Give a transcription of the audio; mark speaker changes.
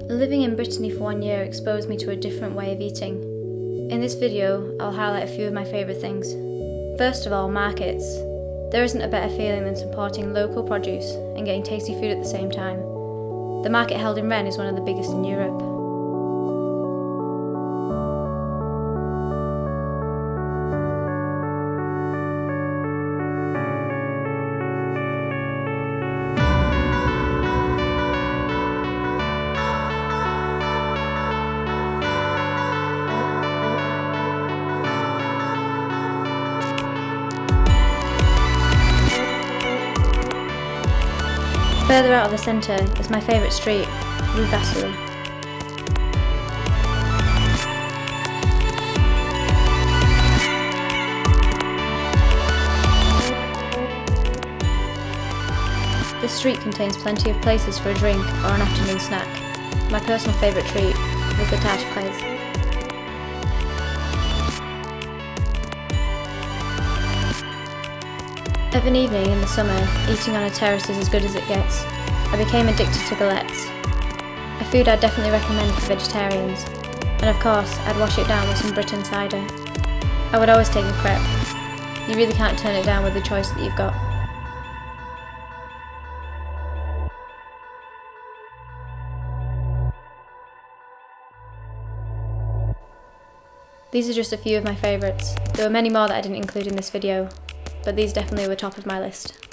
Speaker 1: Living in Brittany for 1 year exposed me to a different way of eating. In this video, I'll highlight a few of my favourite things. First of all, markets. There isn't a better feeling than supporting local produce and getting tasty food at the same time. The market held in Rennes is one of the biggest in Europe. Further out of the centre is my favourite street, Rue Vassily. This street contains plenty of places for a drink or an afternoon snack. My personal favourite treat was the tarte fraise. Of an evening in the summer, eating on a terrace is as good as it gets. I became addicted to galettes, a food I'd definitely recommend for vegetarians, and of course I'd wash it down with some Britain cider. I would always take a crepe. You really can't turn it down with the choice that you've got. These are just a few of my favourites. There were many more that I didn't include in this video, but these definitely were top of my list.